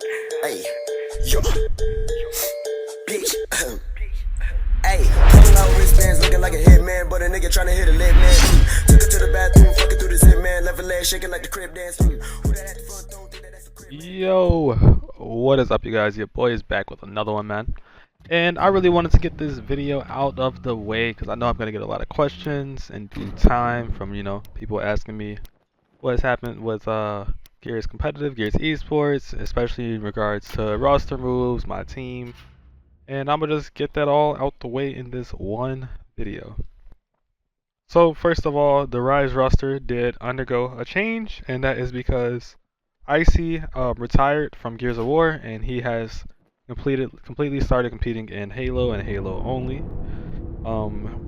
Hey, yo, bitch. Hey, pulling out wristbands, looking like a hitman, but a nigga tryna hit a lit man. Took her to the bathroom, fucking through the zip man, left her leg shaking like the crib dance. Who that at the front door? Think that that's a crib? Yo, what is up, you guys? Your boy is back with another one, man. And I really wanted to get this video out of the way because I know I'm gonna get a lot of questions in due time from people asking me what has happened with Gears Competitive, Gears Esports, especially in regards to roster moves, my team, and I'm gonna just get that all out the way in this one video. So first of all, the Rise roster did undergo a change, and that is because Icy retired from Gears of War, and he has completely started competing in Halo and Halo only.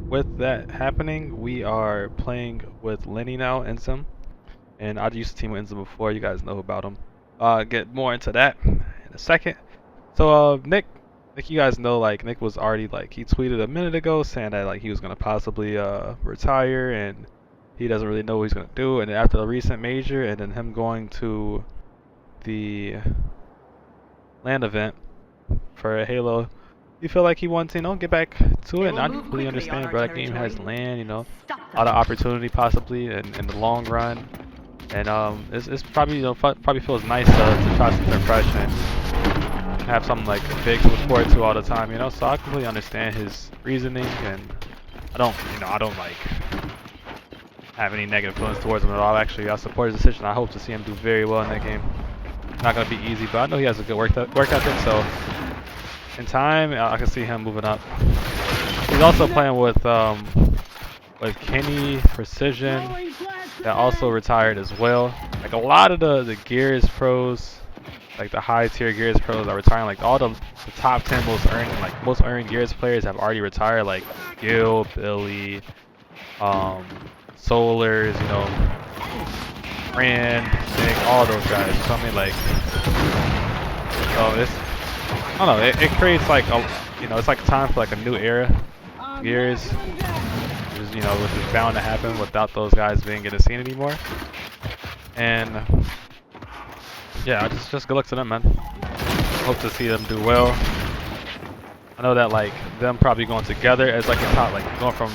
With that happening, we are playing with Lenny now, Enzim, and I used to team with Enzim before. You guys know about him. Get more into that in a second. So Nick, you guys know, like, Nick was already, like, he tweeted a minute ago saying that, like, he was gonna possibly retire, and he doesn't really know what he's gonna do. And after the recent major, and then him going to the LAN event for Halo, you feel like he wants to, get back to it. And I completely understand, bro. That game has LAN, a lot of opportunity possibly in the long run. And it's probably, probably feels nice to try something fresh and have something like big to look forward to all the time, So I completely understand his reasoning, and I don't like have any negative feelings towards him at all. Actually, I support his decision. I hope to see him do very well in that game. Not gonna be easy, but I know he has a good work ethic. So in time, I can see him moving up. He's also playing with Kenny Precision, that also retired as well. Like a lot of the Gears pros, like the high tier Gears pros are retiring. Like all the top 10 most earned Gears players have already retired. Like Gil, Billy, Solars, Rand, Nick, all those guys. So I mean, like, so it's, I don't know, it creates like a, it's like time for like a new era, Gears, which is bound to happen without those guys being in the scene anymore. And yeah, just good luck to them, man. Hope to see them do well. I know that like them probably going together as like a top, like going from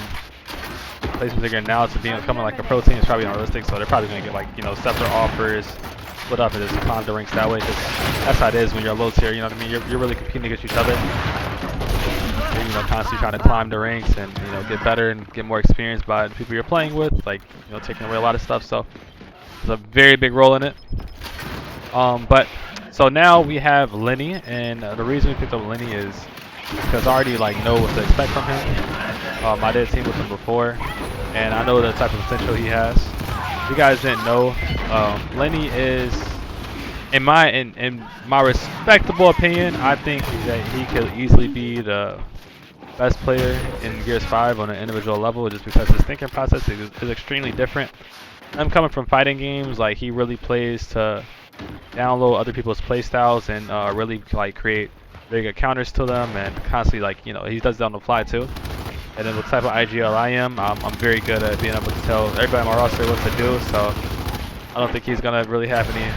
placement they're now to becoming like a pro team is probably unrealistic. So they're probably gonna get like separate offers, split up, and just climb the ranks that way. Because that's how it is when you're low tier. You know what I mean? You're really competing against each other. You're, constantly trying to climb the ranks and get better and get more experience by the people you're playing with. Like taking away a lot of stuff. So there's a very big role in it. But so now we have Lenny, and the reason we picked up Lenny is because I already like know what to expect from him. I did team with him before, and I know the type of potential he has. If you guys didn't know, Lenny is, in my respectable opinion, I think that he could easily be the best player in Gears 5 on an individual level, just because his thinking process is extremely different. I'm coming from fighting games, like he really plays to download other people's playstyles and really like create very good counters to them, and constantly like he does that on the fly too. And then what type of IGL I am, I'm very good at being able to tell everybody on my roster what to do. So I don't think he's gonna really have any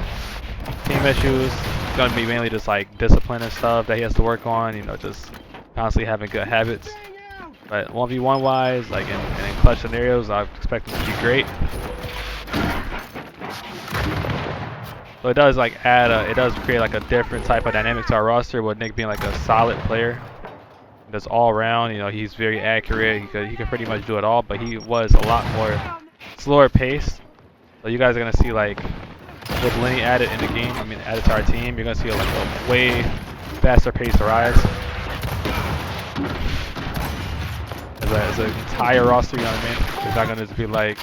team issues. It's gonna be mainly just like discipline and stuff that he has to work on. Just constantly having good habits. But 1v1 wise, like in clutch scenarios, I expect him to be great. So it does like it does create like a different type of dynamic to our roster, with Nick being like a solid player. That's all around, he's very accurate. He can pretty much do it all, but he was a lot more slower paced. So you guys are gonna see like with Lenny added in the game, added to our team, you're gonna see like a way faster paced Rise. As an entire roster, you know what I mean? It's not gonna just be like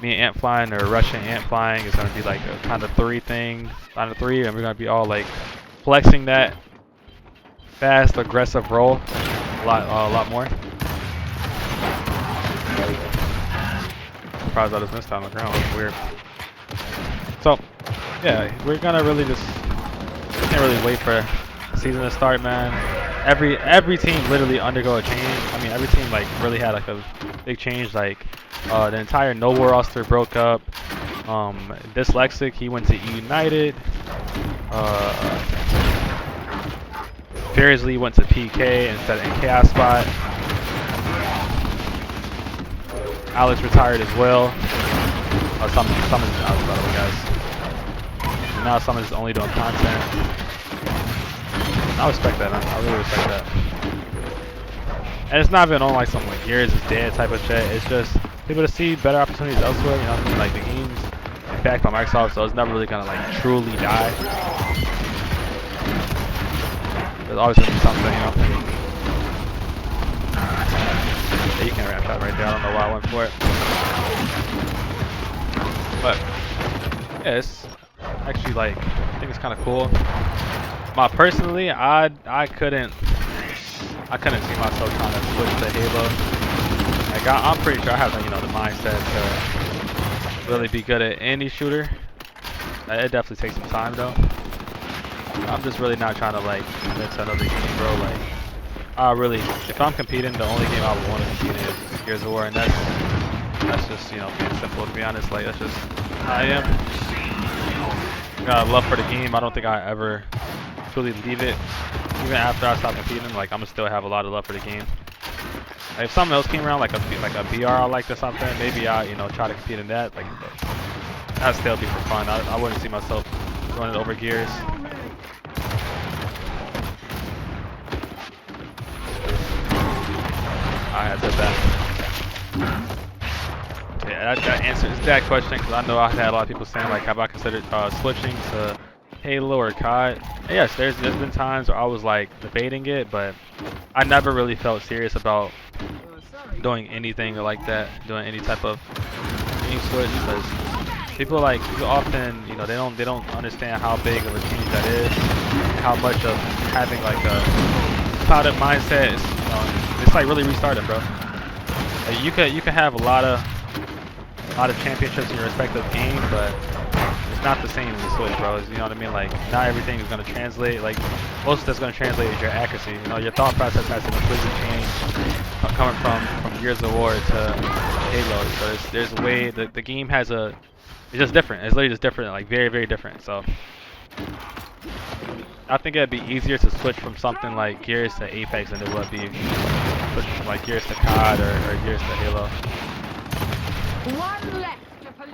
me and Ant flying or Russian Ant flying. It's gonna be like a kind of 3 thing, kind of 3, and we're gonna be all like flexing that fast, aggressive role a lot more. Surprised I just missed on the ground. It was weird. So yeah, we're gonna really can't really wait for the season to start, man. Every team literally undergo a change. Every team like really had like a big change. Like the entire Noble roster broke up. Dyslexic, he went to United. Beardsley went to PK instead of chaos spot. Alex retired as well. Oh, Summons is out, by the way, guys. And now Summons is only doing content. I respect that, man. I really respect that. And it's not even on like some like Gears is dead type of shit. It's just people to see better opportunities elsewhere. You know what I mean? Like the game's backed by Microsoft, so it's never really gonna like truly die. There's always gonna be something, you know. Yeah, you can wrap that right there. I don't know why I went for it. But yeah, it's actually like I think it's kind of cool. Personally, I couldn't see myself trying to switch to Halo. Like I'm pretty sure I have the mindset to really be good at any shooter. It definitely takes some time though. I'm just really not trying to like commit to another game, bro. Like I really, if I'm competing, the only game I would want to compete in is Gears of War, and that's just being simple, to be honest. Like that's just how I am. Got a love for the game. I don't think I ever truly leave it. Even after I stop competing, like I'm gonna still have a lot of love for the game. Like, if something else came around, like a BR I liked or something, maybe I try to compete in that. Like that'd still be for fun. I wouldn't see myself running over Gears. I had said that. Yeah, that answers that question, because I know I had a lot of people saying like, have I considered switching to Halo or COD? And yes, there's been times where I was like debating it, but I never really felt serious about doing anything like that, doing any type of game switch, because people often they don't understand how big of a change that is, how much of having like a clouded mindset is, it's like really restarting, bro. Like, you could have a lot of championships in your respective game, but it's not the same as the Switch, bro. You know what I mean? Like, not everything is gonna translate. Like, most of that's gonna translate is your accuracy. Your thought process has to completely change coming from Gears of War to Halo. So there's a way the game has it's just different. It's literally just different, like very, very different. So I think it'd be easier to switch from something like Gears to Apex than it would be switching from like Gears to COD or Gears to Halo.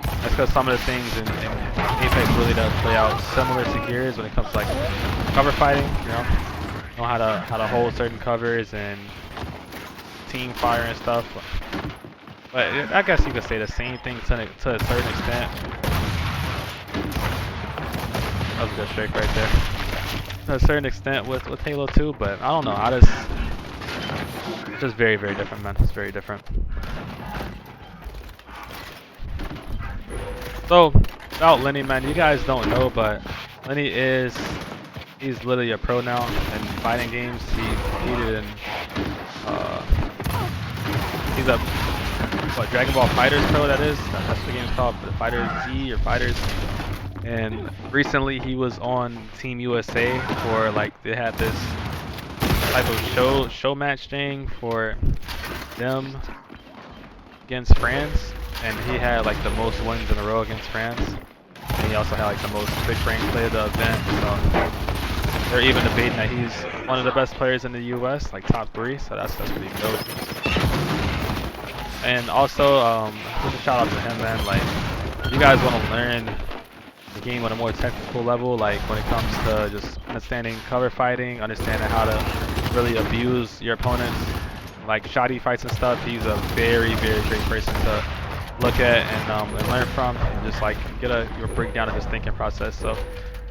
That's because some of the things in Apex really does play out similar to Gears when it comes to like cover fighting. Know how to hold certain covers and team fire and stuff. But I guess you could say the same thing to a certain extent. That was a good shake right there. To a certain extent with Halo 2, but I don't know. It's just very, very different, man. It's very different. So about Lenny, man, you guys don't know, but Lenny he's literally a pro now in fighting games. He competed in he's a Dragon Ball Fighters pro, that is. That's what the game's called, Fighters Z or Fighters. And recently he was on Team USA for they had this type of show match thing for them against France, and he had the most wins in a row against France. And he also had the most big brain play of the event. So they're even debating that he's one of the best players in the US, top 3. So that's pretty dope. And also, just a shout out to him, man. If you guys want to learn the game on a more technical level, when it comes to just understanding cover fighting, understanding how to really abuse your opponents, shoddy fights and stuff, he's a very, very great person to look at and learn from, and just get your breakdown of his thinking process. So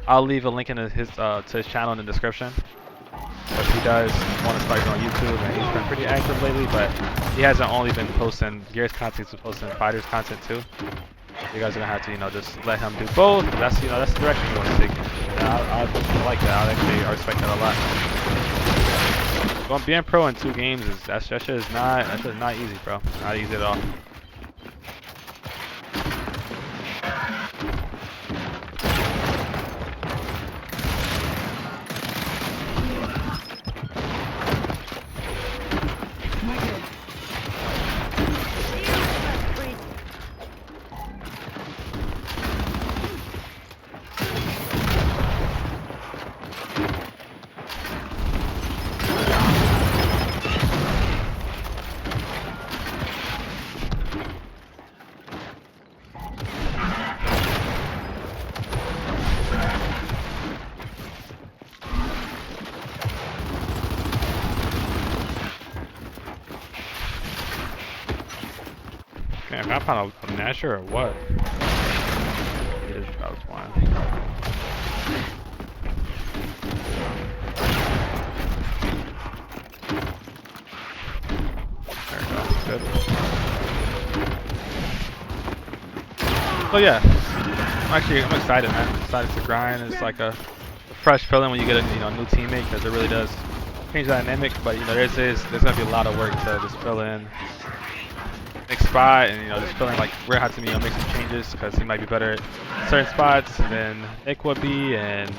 I'll leave a link in his channel in the description. If he does want to start on YouTube, and he's been pretty active lately, but he hasn't only been posting Gears content, he's been posting Fighters content too. You guys are gonna have to, just let him do both. That's that's the direction you want to take. I like that. I respect that a lot. Being pro in 2 games that shit is not easy, bro. Not easy at all. Can I find a Nasher or what? It is about one. There we go. Good. So yeah, I'm excited, man. I'm excited to grind. It's like a fresh feeling when you get a new teammate, because it really does change the dynamic. But there's gonna be a lot of work to just fill in next spot, and just feeling like we're gonna have to make some changes, because he might be better at certain spots than Nick would be, and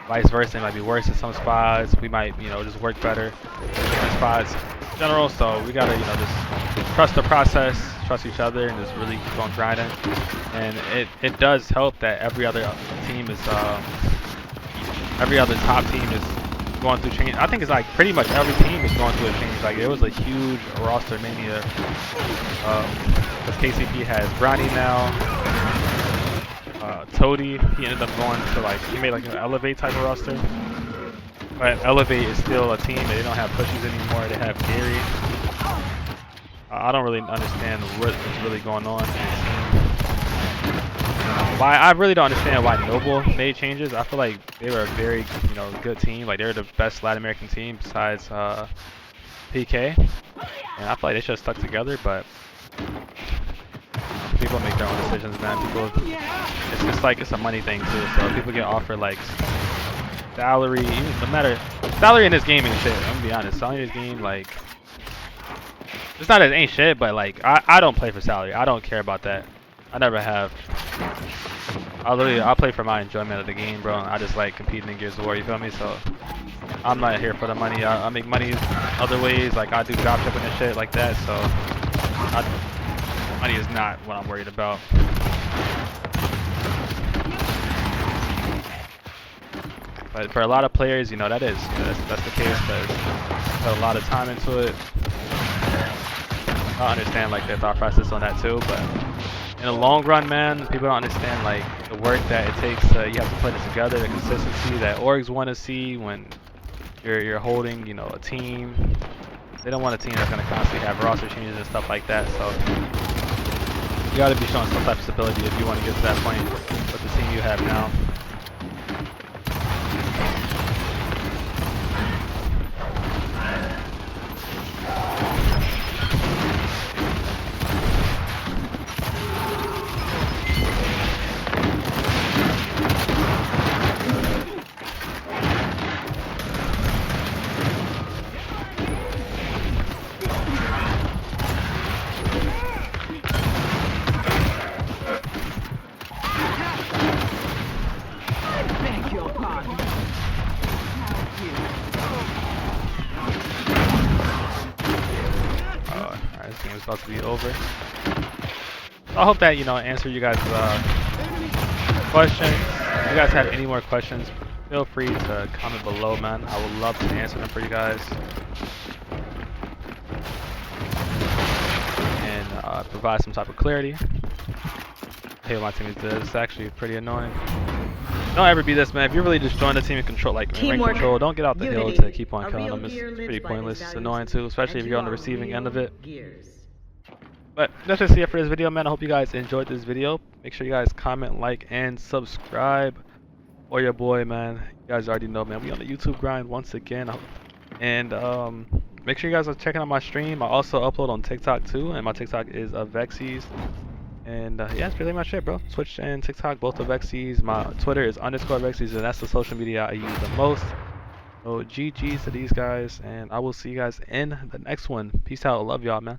vice versa. He might be worse at some spots. We might just work better at different spots in general. So we gotta just trust the process, trust each other, and just really keep on grinding. And it does help that every other team is every other top team is going through change. I think it's like pretty much every team is going through a change. Like, it was a huge Rostermania. Because KCP has Brownie now. Toady, he ended up going to he made like an Elevate type of roster. But Elevate is still a team. They don't have pushies anymore. They have Gary. I don't really understand what's really going on in the team. I really don't understand why Noble made changes. I feel like they were a very, good team. Like, they were the best Latin American team besides PK, and I feel like they should have stuck together. But people make their own decisions, man. It's just like it's a money thing too. So people get offered like salary, no matter salary in this game ain't shit. I'm gonna be honest. Salary in this game, like, it's not that it ain't shit, but like I don't play for salary. I don't care about that. I never have. I'll play for my enjoyment of the game, bro. I just like competing in Gears of War, you feel me? So I'm not here for the money. I make money other ways, like I do drop shipping and shit like that. So money is not what I'm worried about. But for a lot of players, that is. That's the case, because they put a lot of time into it. I understand like their thought process on that too, but in the long run, man, people don't understand like the work that it takes. You have to put it together, the consistency that orgs want to see when you're holding, a team. They don't want a team that's gonna constantly have roster changes and stuff like that. So you got to be showing some type of stability if you want to get to that point with the team you have now. This game is about to be over. So I hope that answered you guys' questions. If you guys have any more questions, feel free to comment below, man. I would love to answer them for you guys and provide some type of clarity. I hate what my teammates do. It's actually pretty annoying. Don't ever be this, man. If you really just join the team and control, like rank control, don't get out the hill to keep on killing them. It's pretty pointless. It's annoying too, especially if you're on the receiving end of it. But that's just it for this video, man. I hope you guys enjoyed this video. Make sure you guys comment, like, and subscribe. Or your boy, man. You guys already know, man. We on the YouTube grind once again. And make sure you guys are checking out my stream. I also upload on TikTok too, and my TikTok is Avexys. And yeah, that's pretty much it, bro. Twitch and TikTok, both Avexys. My Twitter is _Avexys, and that's the social media I use the most. So GG's to these guys, and I will see you guys in the next one. Peace out. Love y'all, man.